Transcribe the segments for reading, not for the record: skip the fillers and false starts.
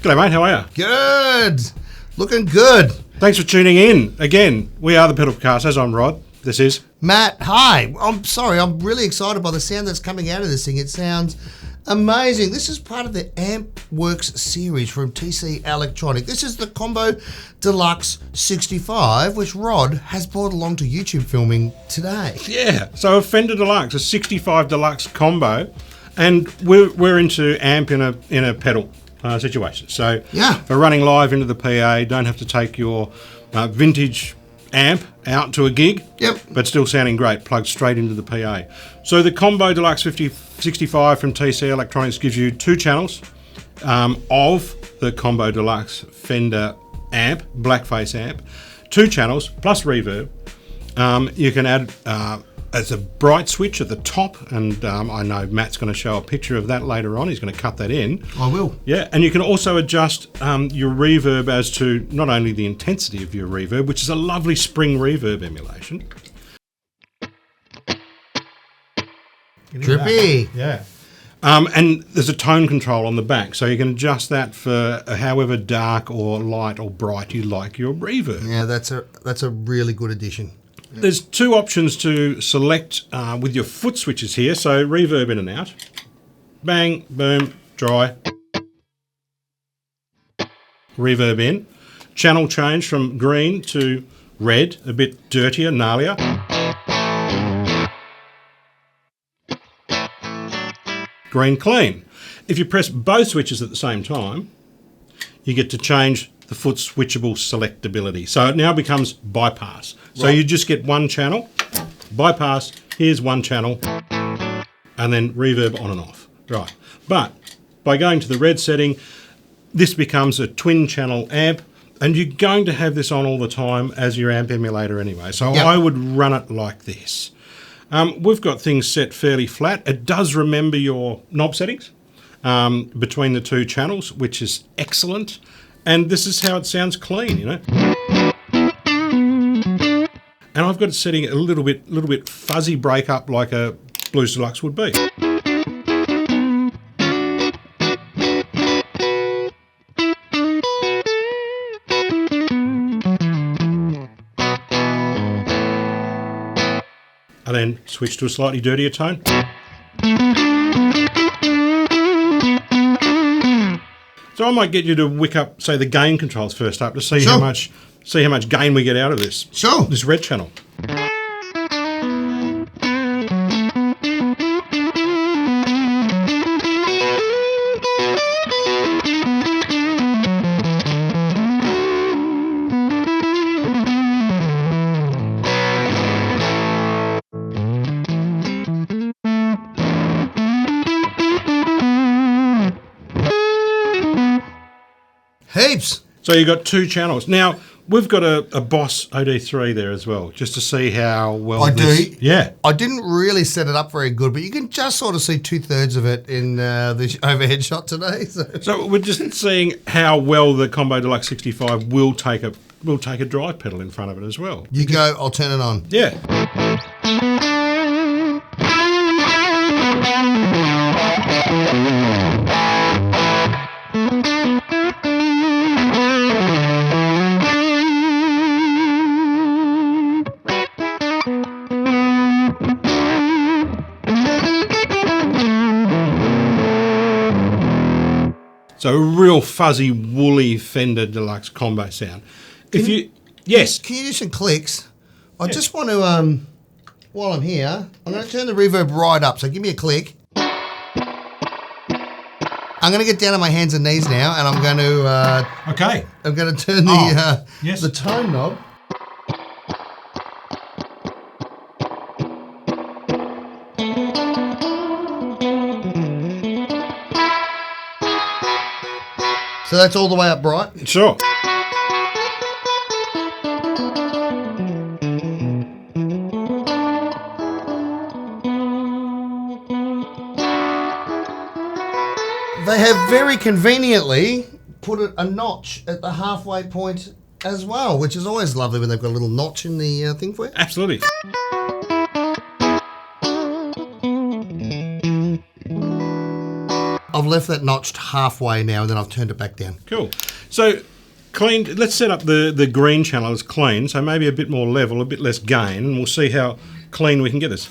G'day mate, how are you? Good. Looking good. Thanks for tuning in. Again, we are the Pedal Podcasters. I'm Rod. This is Matt. Hi. I'm sorry. I'm really excited by the sound that's coming out of this thing. It sounds amazing. This is part of the AMPWORX series from TC Electronic. This is the COMBO DELUXE 65, which Rod has brought along to YouTube filming today. Yeah, so a Fender Deluxe, a 65 Deluxe combo, and we're into amp in a pedal situation. So Yeah. for running live into the PA, don't have to take your vintage amp out to a gig, Yep. but still sounding great, plugged straight into the PA. So the COMBO DELUXE 65 from TC Electronics gives you two channels of the COMBO DELUXE Fender amp, blackface amp, two channels plus reverb. You can add as a bright switch at the top, and I know Matt's going to show a picture of that later on. He's going to cut that in. I will. Yeah, and you can also adjust your reverb as to not only the intensity of your reverb, which is a lovely spring reverb emulation. Trippy. Yeah. And there's a tone control on the back, so you can adjust that for however dark or light or bright you like your reverb. Yeah, that's a really good addition. There's two options to select with your foot switches here. So reverb in and out. Bang, boom, dry. Reverb in. Channel change from green to red, a bit dirtier, gnarlier. Green, clean. If you press both switches at the same time, you get to change the foot switchable selectability. So it now becomes bypass. So you just get one channel, bypass, here's one channel, and then reverb on and off. Right. But by going to the red setting, this becomes a twin channel amp, and you're going to have this on all the time as your amp emulator anyway. So Yep. I would run it like this. We've got things set fairly flat. It does remember your knob settings between the two channels, which is excellent. And this is how it sounds clean, you know. And I've got it setting a little bit fuzzy breakup like a Blues Deluxe would be. And then switch to a slightly dirtier tone. So I might get you to wick up, say, the gain controls first up to see Sure. how much gain we get out of this. Sure. This red channel. Heaps. So you've got two channels. Now, we've got a Boss OD3 there as well, just to see how well I this... do. Yeah. I didn't really set it up very good, but you can just sort of see 2/3 of it in the overhead shot today. So we're just seeing how well the COMBO DELUXE 65 will take a drive pedal in front of it as well. You go, I'll turn it on. Yeah. So a real fuzzy, woolly Fender Deluxe combo sound. Yes. Can you do some clicks? I just want to, while I'm here, I'm going to turn the reverb right up. So give me a click. I'm going to get down on my hands and knees now, and I'm going to Okay. I'm going to turn the yes. the tone knob. So that's all the way up bright. Sure. They have very conveniently put a notch at the halfway point as well, which is always lovely when they've got a little notch in the thing for you. Absolutely. I've I've left that notched halfway now, and then I've turned it back down. Cool. So clean. Let's set up the green channel as clean, so maybe a bit more level, a bit less gain, and we'll see how clean we can get this.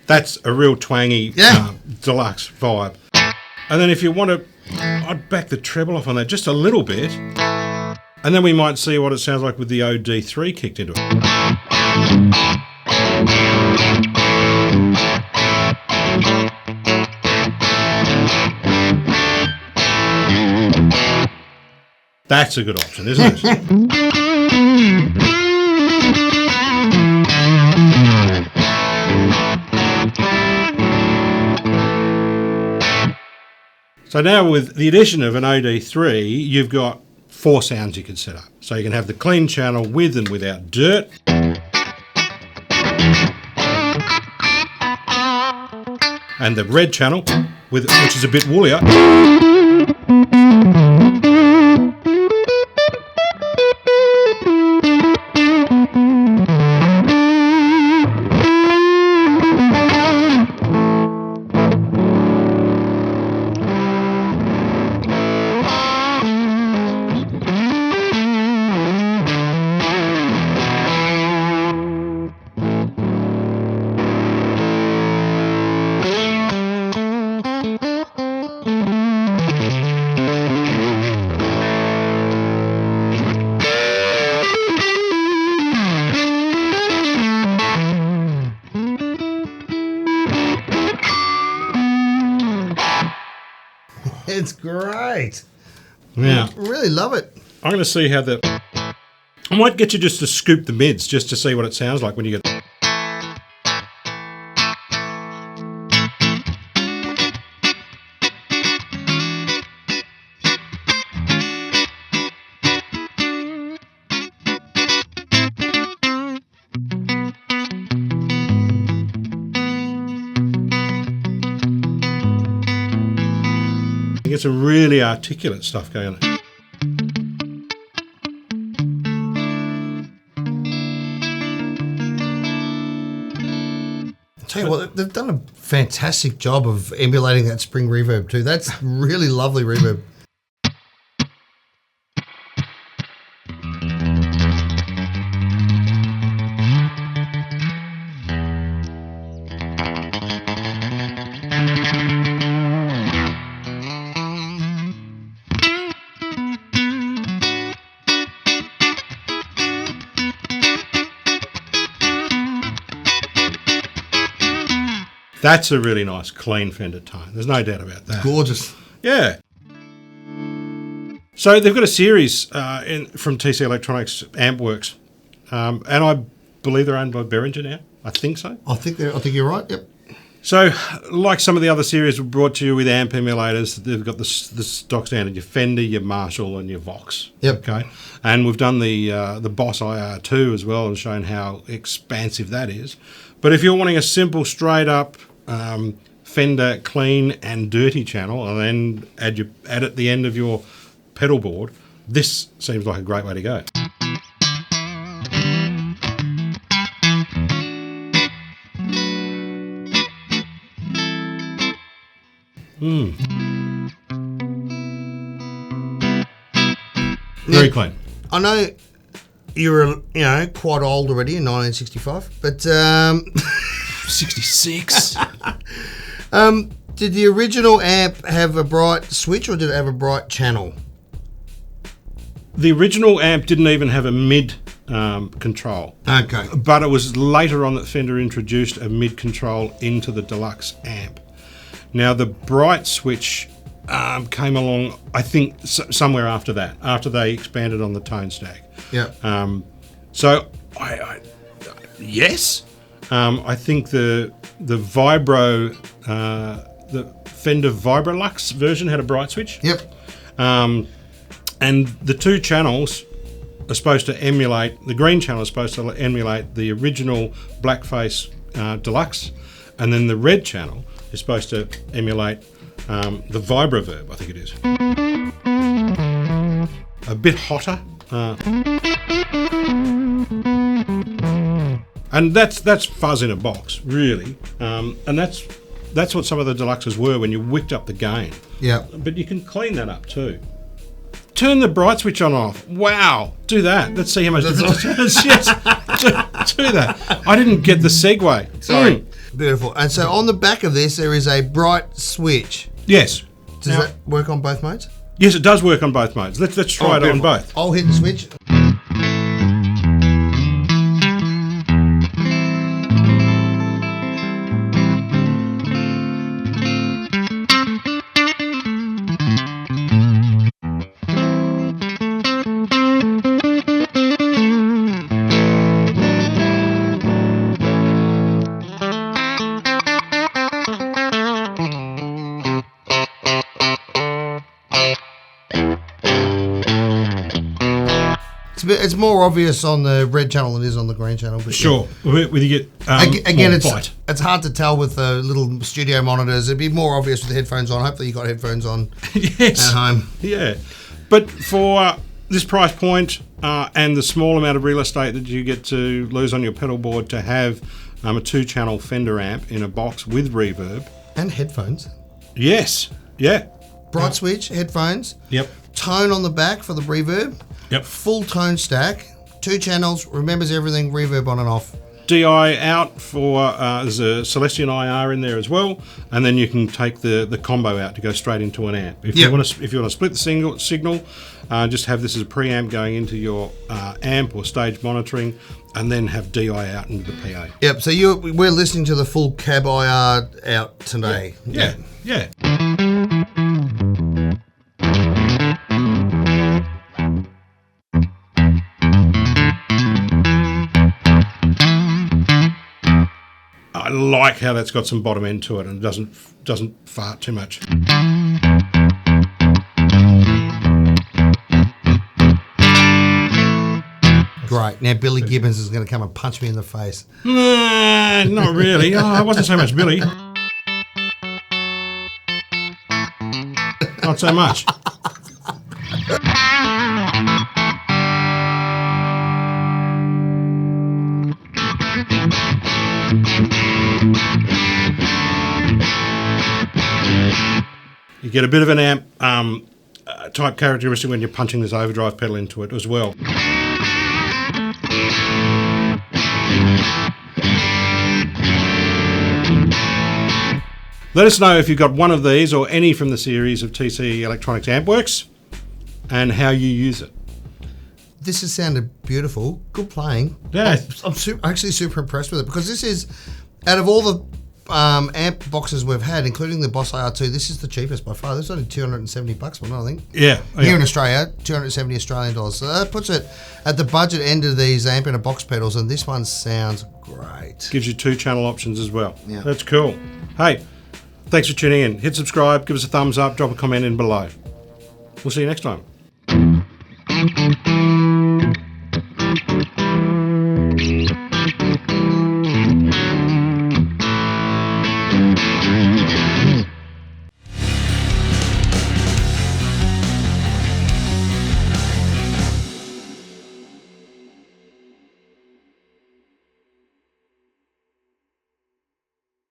That's a real twangy deluxe vibe. And then if you want to, I'd back the treble off on that just a little bit. And then we might see what it sounds like with the OD3 kicked into it. That's a good option, isn't it? So now with the addition of an OD3, you've got 4 sounds you can set up. So you can have the clean channel with and without dirt. And the red channel, which is a bit woolier. It's great. Yeah. I really love it. I'm going to see how I might get you just to scoop the mids just to see what it sounds like when you get... You get some really articulate stuff going on. Tell you what, they've done a fantastic job of emulating that spring reverb too. That's really lovely reverb. That's a really nice, clean Fender tone. There's no doubt about that. Gorgeous. Yeah. So they've got a series from TC Electronics, AMPWORX, and I believe they're owned by Behringer now. I think so. I think you're right. Yep. So, like some of the other series we brought to you with amp emulators, they've got the stock standard, your Fender, your Marshall, and your Vox. Yep. Okay. And we've done the Boss IR2 as well and shown how expansive that is. But if you're wanting a simple, straight up Fender clean and dirty channel, and then add at the end of your pedal board, this seems like a great way to go. Very clean. I know you're quite old already in 1965, but 66. Did the original amp have a bright switch or did it have a bright channel? The original amp didn't even have a mid control. Okay. But it was later on that Fender introduced a mid control into the deluxe amp. Now the bright switch came along, I think, somewhere after that, after they expanded on the tone stack. Yeah. So yes, I think the Vibro, the Fender Vibrolux version had a bright switch. Yep. And the two channels are supposed to emulate, the green channel is supposed to emulate the original Blackface Deluxe, and then the red channel is supposed to emulate the Reverb, I think it is. A bit hotter. And that's fuzz in a box, really. And that's what some of the deluxes were when you whipped up the gain. Yeah. But you can clean that up too. Turn the bright switch on off. Wow. Do that. Let's see how much difference it is. Yes. Do that. I didn't get the segue. Sorry. Beautiful. And so on the back of this, there is a bright switch. Yes. Does that work on both modes? Yes, it does work on both modes. Let's try it on both. I'll hit the switch. It's more obvious on the red channel than it is on the green channel. But sure. Yeah. When you get again, bite. it's hard to tell with the little studio monitors. It'd be more obvious with the headphones on. Hopefully you got headphones on at home. Yeah. But for this price point and the small amount of real estate that you get to lose on your pedal board to have a 2-channel Fender amp in a box with reverb. And headphones. Yes. Yeah. Bright switch, headphones. Yep. Tone on the back for the reverb. Yep. Full tone stack. 2 channels, remembers everything, reverb on and off. DI out for, there's a Celestion IR in there as well, and then you can take the combo out to go straight into an amp. If you want to split the signal, just have this as a preamp going into your amp or stage monitoring, and then have DI out into the PA. Yep, so we're listening to the full cab IR out today. Yeah. I like how that's got some bottom end to it and doesn't fart too much. Great. Now Billy Gibbons is going to come and punch me in the face. Nah, not really. It wasn't so much Billy. Not so much. You get a bit of an amp type characteristic when you're punching this overdrive pedal into it as well. Let us know if you've got one of these or any from the series of TC Electronics AMPWORX and how you use it. This has sounded beautiful. Good playing. Yeah. I'm actually super impressed with it because this is, out of all the amp boxes we've had, including the Boss IR2, this is the cheapest by far. This is only $270 one, I think. Yeah. Here in Australia, 270 Australian dollars. So that puts it at the budget end of these amp in a box pedals, and this one sounds great. Gives you 2-channel options as well. Yeah. That's cool. Hey, thanks for tuning in. Hit subscribe, give us a thumbs up, drop a comment in below. We'll see you next time.